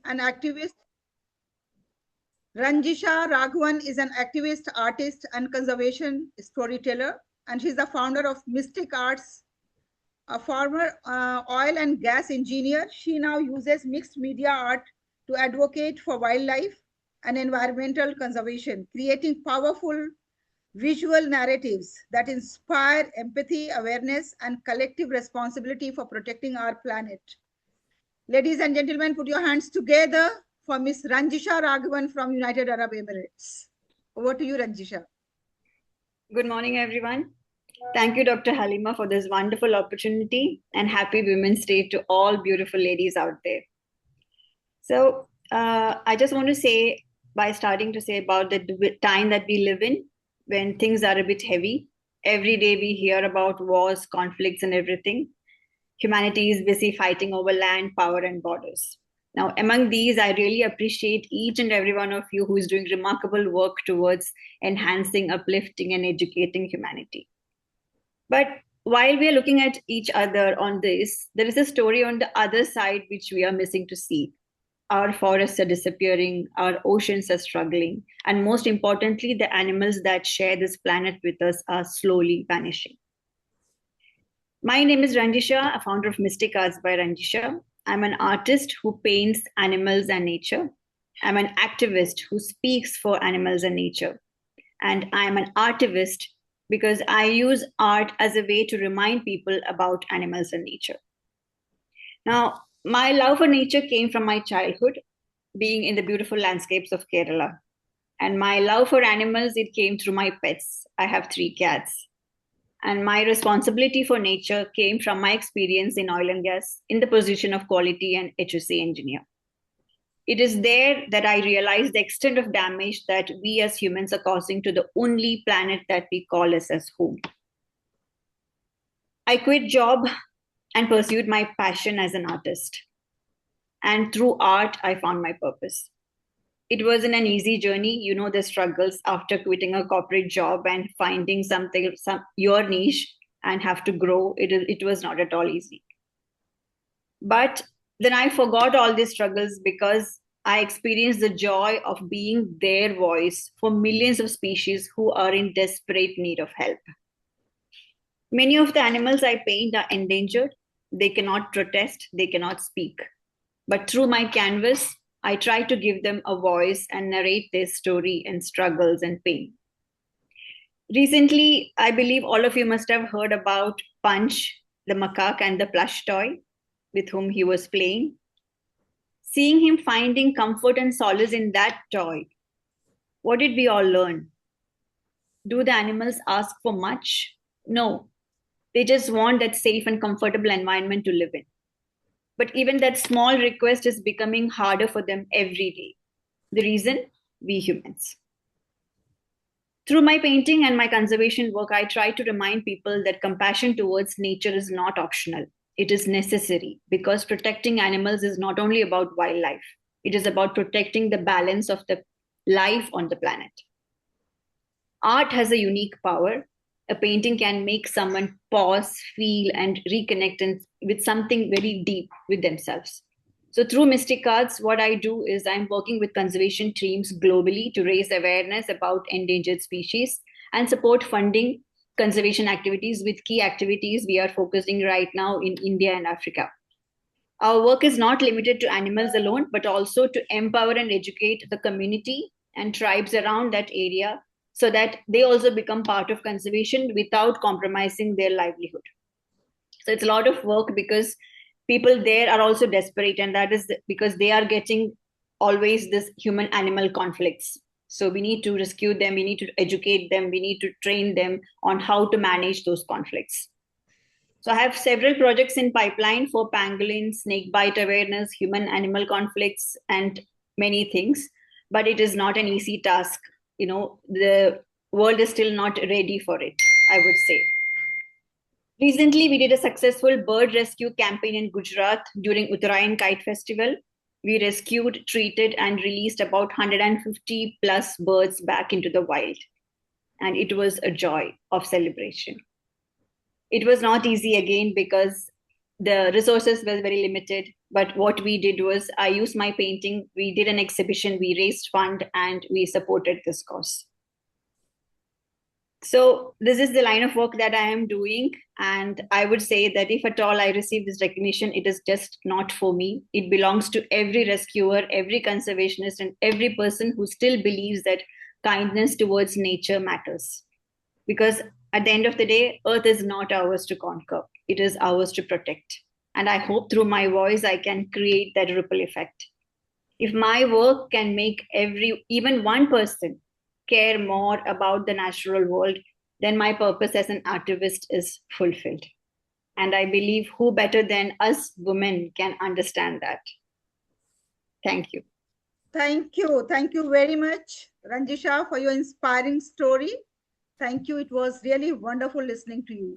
an activist. Ranjisha Raghavan is an activist, artist, and conservation storyteller, and she's the founder of Mystic Arts. A former oil and gas engineer, she now uses mixed media art to advocate for wildlife and environmental conservation, creating powerful visual narratives that inspire empathy, awareness, and collective responsibility for protecting our planet. Ladies and gentlemen, put your hands together for Miss Ranjisha Raghavan from United Arab Emirates. Over to you, Ranjisha. Good morning, everyone. Thank you, Dr. Haleema, for this wonderful opportunity, and happy Women's Day to all beautiful ladies out there. So I just want to say, by starting to say about the time that we live in, when things are a bit heavy, every day we hear about wars, conflicts, and everything. Humanity is busy fighting over land, power, and borders. Now, among these, I really appreciate each and every one of you who is doing remarkable work towards enhancing, uplifting, and educating humanity. But while we are looking at each other on this, there is a story on the other side which we are missing to see. Our forests are disappearing, our oceans are struggling, and most importantly, the animals that share this planet with us are slowly vanishing. My name is Ranjisha, a founder of Mystic Arts by Ranjisha. I'm an artist who paints animals and nature. I'm an activist who speaks for animals and nature. And I'm an artivist because I use art as a way to remind people about animals and nature. Now, my love for nature came from my childhood, being in the beautiful landscapes of Kerala. And my love for animals, it came through my pets. I have 3 cats. And my responsibility for nature came from my experience in oil and gas in the position of quality and HSC engineer. It is there that I realized the extent of damage that we as humans are causing to the only planet that we call us as home. I quit job and pursued my passion as an artist. And through art, I found my purpose. It wasn't an easy journey. You know the struggles after quitting a corporate job and finding your niche and have to grow. It was not at all easy. But then I forgot all these struggles because I experienced the joy of being their voice for millions of species who are in desperate need of help. Many of the animals I paint are endangered. They cannot protest, they cannot speak. But through my canvas, I try to give them a voice and narrate their story and struggles and pain. Recently, I believe all of you must have heard about Punch, the macaque and the plush toy with whom he was playing. Seeing him finding comfort and solace in that toy, what did we all learn? Do the animals ask for much? No. They just want that safe and comfortable environment to live in. But even that small request is becoming harder for them every day. The reason? We humans. Through my painting and my conservation work, I try to remind people that compassion towards nature is not optional. It is necessary because protecting animals is not only about wildlife. It is about protecting the balance of the life on the planet. Art has a unique power. A painting can make someone pause, feel, and reconnect with something very deep with themselves. So through Mystic Arts, what I do is I'm working with conservation teams globally to raise awareness about endangered species and support funding conservation activities with key activities we are focusing right now in India and Africa. Our work is not limited to animals alone, but also to empower and educate the community and tribes around that area so that they also become part of conservation without compromising their livelihood. So it's a lot of work because people there are also desperate, and that is because they are getting always this human animal conflicts. So we need to rescue them, we need to educate them, we need to train them on how to manage those conflicts. So I have several projects in pipeline for pangolin, snake bite awareness, human animal conflicts, and many things, but it is not an easy task. You know, the world is still not ready for it, I would say. Recently, we did a successful bird rescue campaign in Gujarat during Uttarayan Kite Festival. We rescued, treated, and released about 150 plus birds back into the wild. And it was a joy of celebration. It was not easy again because the resources were very limited. But what we did was I used my painting, we did an exhibition, we raised fund, and we supported this cause. So this is the line of work that I am doing. And I would say that if at all I receive this recognition, it is just not for me. It belongs to every rescuer, every conservationist, and every person who still believes that kindness towards nature matters. Because at the end of the day, Earth is not ours to conquer. It is ours to protect. And I hope through my voice, I can create that ripple effect. If my work can make even one person care more about the natural world, then my purpose as an activist is fulfilled. And I believe who better than us women can understand that. Thank you. Thank you. Thank you very much, Ranjisha, for your inspiring story. Thank you. It was really wonderful listening to you.